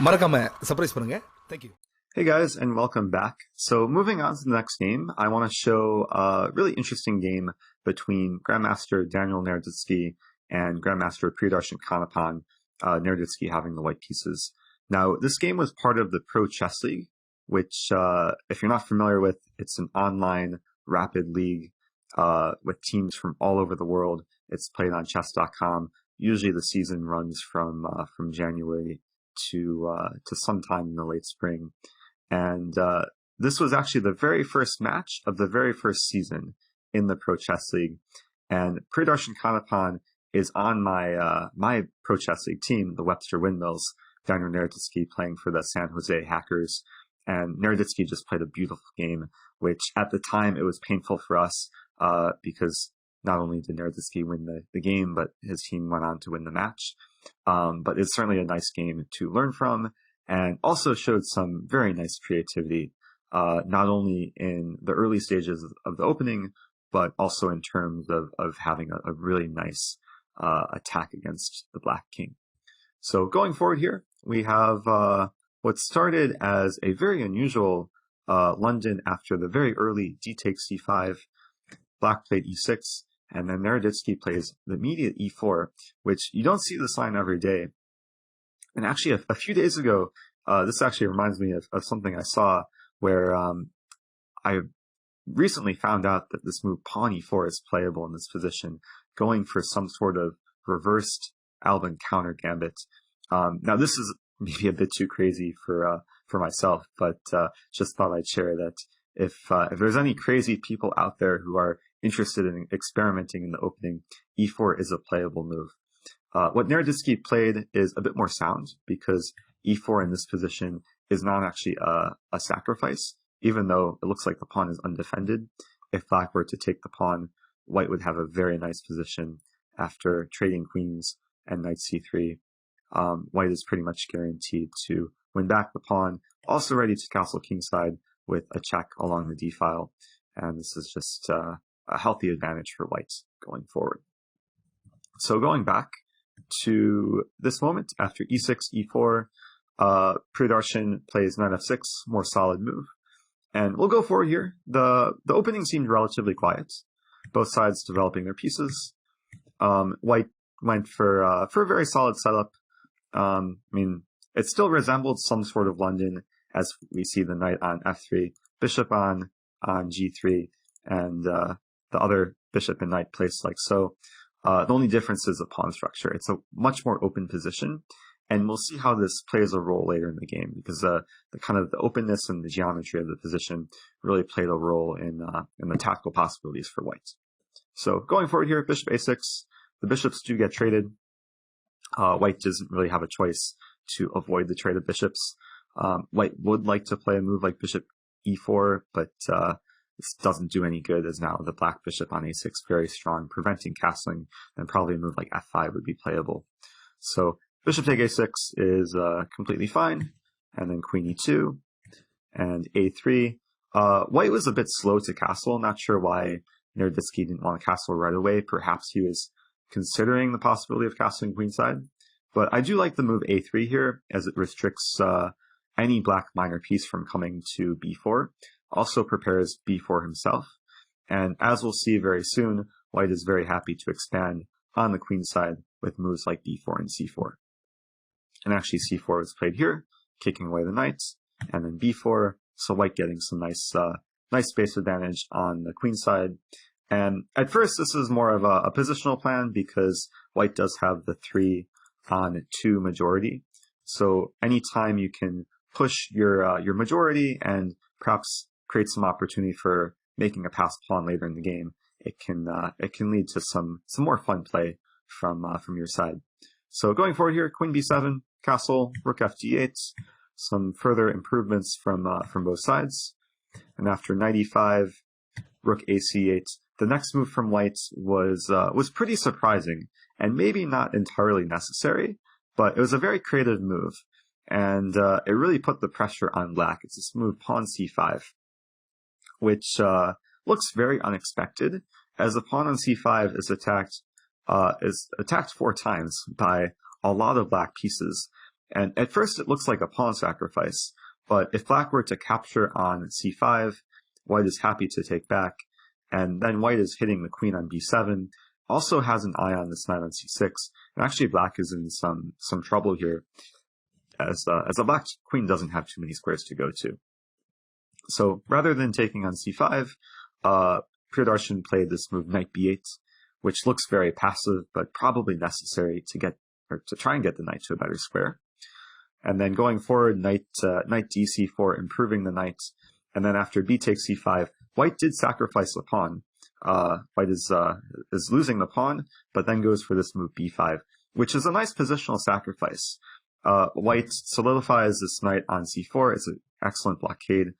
மறக்காம சர்ப்ரைஸ் பண்ணுங்க. Thank you. Hey guys, and welcome back. So moving on to the next game, I want to show a really interesting game between Grandmaster Daniel Naroditsky and Grandmaster Priyadarshan Kanapan, Naroditsky having the white pieces. Now, this game was part of the Pro Chess League, which, if you're not familiar with, it's an online rapid league with teams from all over the world. It's played on chess.com. Usually the season runs from January to sometime in the late spring. And this was actually the very first match of the very first season in the Pro Chess League. And Priyadarshan Kanapan is on my Pro Chess League team, the Webster Windmills. Daniel Naroditsky playing for the San Jose Hackers. And Naroditsky just played a beautiful game, which at the time it was painful for us because not only did Naroditsky win the game, but his team went on to win the match. But it's certainly a nice game to learn from, and also showed some very nice creativity, not only in the early stages of the opening, but also in terms of having a really nice attack against the Black King. So going forward here, we have what started as a very unusual London after the very early d takes c5, Black played e6, and then Naroditsky plays the immediate e4, which you don't see this line every day. And actually, a few days ago, this actually reminds me of something I saw where I recently found out that this move pawn e4 is playable in this position, going for some sort of reversed Alban counter gambit. Now, this is maybe a bit too crazy for myself, but just thought I'd share that if there's any crazy people out there who are interested in experimenting in the opening, e4 is a playable move. What Naroditsky played is a bit more sound because e4 in this position is not actually a sacrifice, even though it looks like the pawn is undefended. If Black were to take the pawn, White would have a very nice position after trading queens and knight c3. White is pretty much guaranteed to win back the pawn, also ready to castle kingside with a check along the d file, and this is just a healthy advantage for White going forward. So going back to this moment, after e6, e4, Priyadarshan plays knight f6, more solid move. And we'll go forward here. The opening seemed relatively quiet, both sides developing their pieces. White went for a very solid setup. I mean, it still resembled some sort of London, as we see the knight on f3, bishop on g3, and the other bishop and knight placed like so. The only difference is the pawn structure. It's a much more open position, and we'll see how this plays a role later in the game, because the kind of the openness and the geometry of the position really played a role in the tactical possibilities for White. So going forward here, bishop a6, the bishops do get traded. White doesn't really have a choice to avoid the trade of bishops. White would like to play a move like bishop e4, but this doesn't do any good, as now the black bishop on a6 very strong, preventing castling, and probably a move like f5 would be playable. So bishop take a6 is completely fine, and then queen e2, and a3. White was a bit slow to castle, not sure why Naroditsky didn't want to castle right away. Perhaps he was considering the possibility of castling queenside. But I do like the move a3 here, as it restricts any black minor piece from coming to b4. Also prepares b4 himself. And as we'll see very soon, White is very happy to expand on the queen side with moves like b4 and c4. And actually c4 was played here, kicking away the knights, and then b4, so White getting some nice space advantage on the queen side. And at first this is more of a positional plan, because White does have the 3-on-2 majority. So anytime you can push your majority and perhaps create some opportunity for making a passed pawn later in the game, it can lead to some more fun play from your side. So going forward here, queen b7, castle, rook fd8, some further improvements from both sides. And after knight e5, rook ac8, the next move from White was pretty surprising, and maybe not entirely necessary, but it was a very creative move, and it really put the pressure on Black. It's this move pawn c5, which looks very unexpected, as the pawn on c5 is attacked 4 times by a lot of black pieces. And at first it looks like a pawn sacrifice, but if black were to capture on c5, white is happy to take back, and then white is hitting the queen on b7, also has an eye on this knight on c6, and actually black is in some trouble here, as the black queen doesn't have too many squares to go to. So rather than taking on c5, Priyadarshan played this move knight b8, which looks very passive, but probably necessary to try and get the knight to a better square. And then going forward, knight dc4, improving the knight. And then after b takes c5, white did sacrifice the pawn. White is losing the pawn, but then goes for this move b5, which is a nice positional sacrifice. White solidifies this knight on c4. It's an excellent blockade,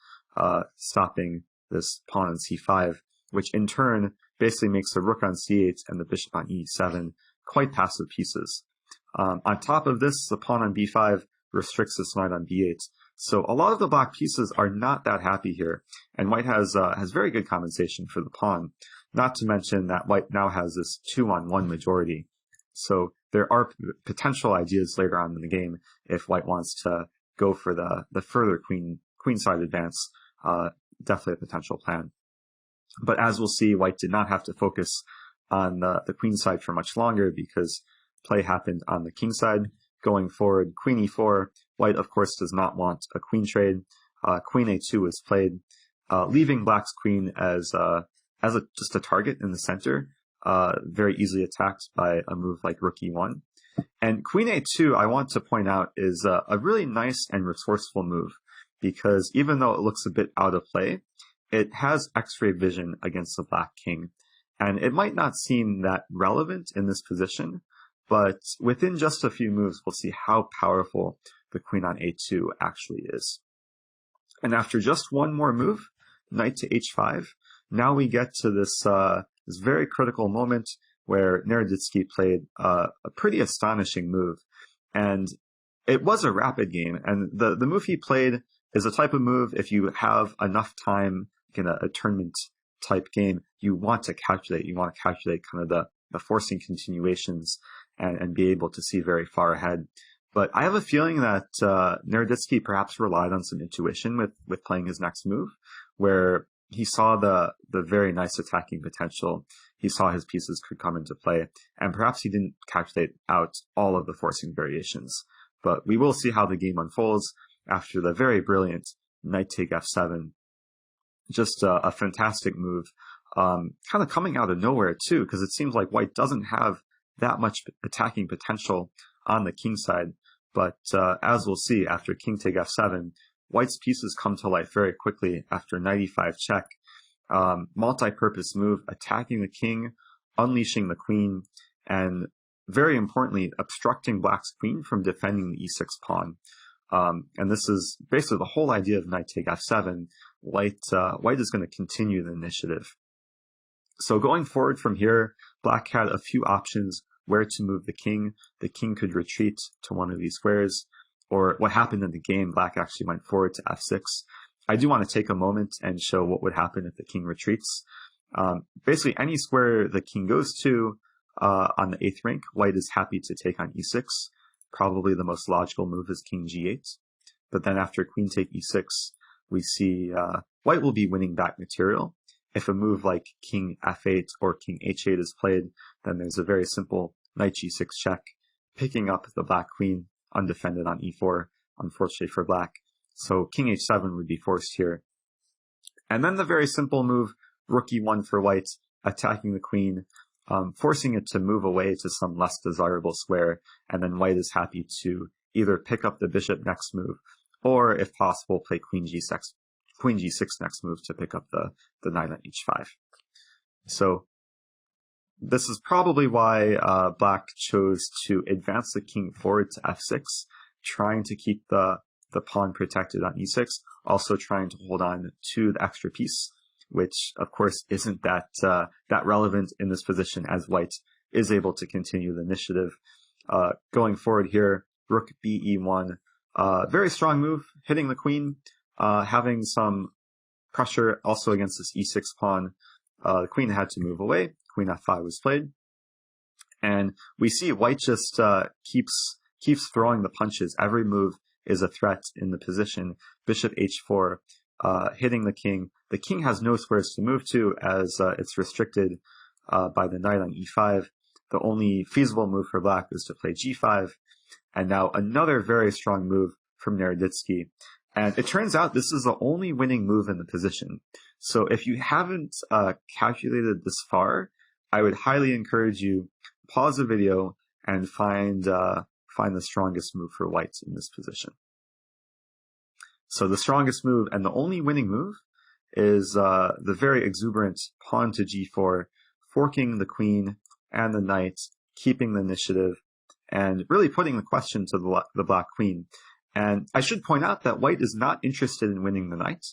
stopping this pawn on c5, which in turn basically makes the rook on c8 and the bishop on e7 quite passive pieces. On top of this, the pawn on b5 restricts this knight on b8. So a lot of the black pieces are not that happy here, and white has very good compensation for the pawn. Not to mention that white now has this 2-on-1 majority. So there are potential ideas later on in the game if white wants to go for the further queenside advance. Definitely a potential plan. But as we'll see, white did not have to focus on the queen side for much longer because play happened on the king side. Going forward, queen e4. White, of course, does not want a queen trade. Queen a2 is played, leaving black's queen as just a target in the center, very easily attacked by a move like rook e1. And queen a2, I want to point out, is a really nice and resourceful move, because even though it looks a bit out of play, it has x-ray vision against the black king. And it might not seem that relevant in this position, but within just a few moves, we'll see how powerful the queen on a2 actually is. And after just one more move, knight to h5, now we get to this very critical moment where Naroditsky played a pretty astonishing move. And it was a rapid game, and the move he played is a type of move, if you have enough time in a tournament type game, you want to calculate. You want to calculate kind of the forcing continuations and be able to see very far ahead. But I have a feeling that Naroditsky perhaps relied on some intuition with playing his next move, where he saw the very nice attacking potential. He saw his pieces could come into play, and perhaps he didn't calculate out all of the forcing variations. But we will see how the game unfolds after the very brilliant knight take f7. Just a fantastic move, kind of coming out of nowhere too, because it seems like white doesn't have that much attacking potential on the king side. But as we'll see, after king take f7, white's pieces come to life very quickly after knight e5 check. Multi-purpose move, attacking the king, unleashing the queen, and very importantly, obstructing black's queen from defending the e6 pawn. And this is basically the whole idea of knight take f7. White is going to continue the initiative. So going forward from here, black had a few options where to move the king. The king could retreat to one of these squares, or what happened in the game, black actually went forward to f6. I do want to take a moment and show what would happen if the king retreats. Basically, any square the king goes to on the 8th rank, white is happy to take on e6. Probably the most logical move is king g8. But then after queen take e6, we see white will be winning back material. If a move like king f8 or king h8 is played, then there's a very simple knight g6 check, picking up the black queen undefended on e4, unfortunately for black. So king h7 would be forced here. And then the very simple move, rook e1 for white, attacking the queen, forcing it to move away to some less desirable square, and then white is happy to either pick up the bishop next move, or if possible, play queen g6 next move to pick up the knight on h5. So this is probably why black chose to advance the king forward to f6, trying to keep the pawn protected on e6, also trying to hold on to the extra piece, which of course isn't that relevant in this position, as white is able to continue the initiative. Going forward here, rook b e1, very strong move, hitting the queen, having some pressure also against this e6 pawn. The queen had to move away. Queen f5 was played. And we see white just keeps keeps throwing the punches. Every move is a threat in the position. Bishop h4, hitting the king. The king has no squares to move to, as it's restricted by the knight on e5. The only feasible move for black is to play g5. And now another very strong move from Naroditsky. And it turns out this is the only winning move in the position. So if you haven't calculated this far, I would highly encourage you pause the video and find the strongest move for white in this position. So the strongest move and the only winning move is the very exuberant pawn to g4, forking the queen and the knight, keeping the initiative, and really putting the question to the black queen. And I should point out that white is not interested in winning the knight.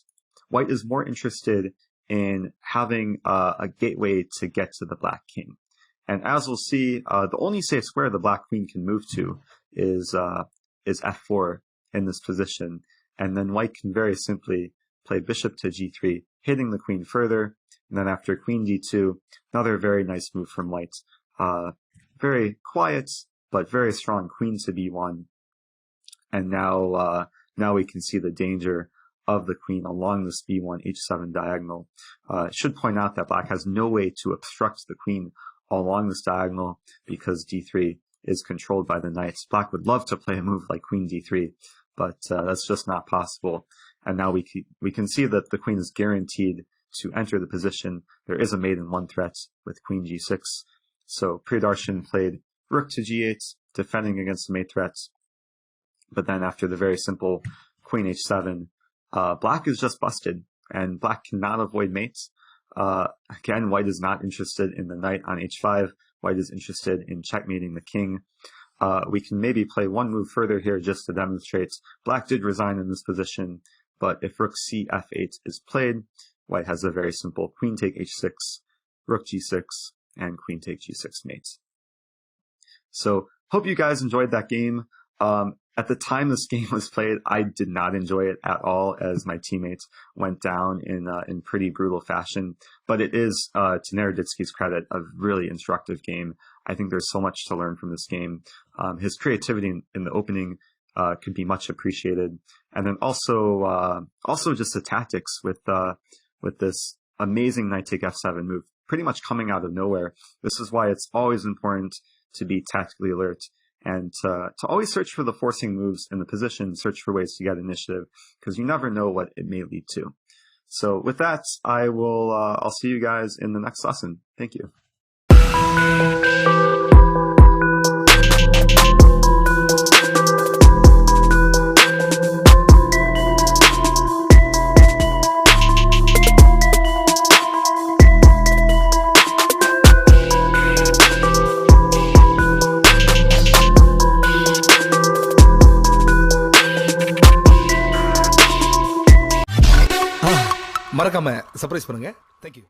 White is more interested in having a gateway to get to the black king. And as we'll see, the only safe square the black queen can move to is f4 in this position. And then white can very simply play bishop to g3, hitting the queen further. And then after queen d2, another very nice move from white. Very quiet, but very strong queen to b1. And now we can see the danger of the queen along this b1 h7 diagonal. Should point out that black has no way to obstruct the queen along this diagonal because d3 is controlled by the knights. Black would love to play a move like queen d3, but that's just not possible. And now we can see that the queen is guaranteed to enter the position. There is a mate in one threat with queen g6. So Priyadarshan played rook to g8, defending against the mate threats. But then after the very simple queen h7, black is just busted, and black cannot avoid mates. Again, white is not interested in the knight on h5. White is interested in checkmating the king. We can maybe play one move further here just to demonstrate. Black did resign in this position, but if rook c f8 is played, white has a very simple queen take h6, rook g6, and queen take g6 mate. So hope you guys enjoyed that game. At the time this game was played, I did not enjoy it at all, as my teammates went down in pretty brutal fashion. But it is, to Naroditsky's credit, a really instructive game. I think there's so much to learn from this game. His creativity in the opening could be much appreciated, and then also just the tactics with this amazing knight take f7 move, pretty much coming out of nowhere. This is why it's always important to be tactically alert and to always search for the forcing moves in the position, search for ways to get initiative, because you never know what it may lead to. So with that, I'll see you guys in the next lesson. Thank you. மறக்காம surprise பண்ணுங்க. Thank you.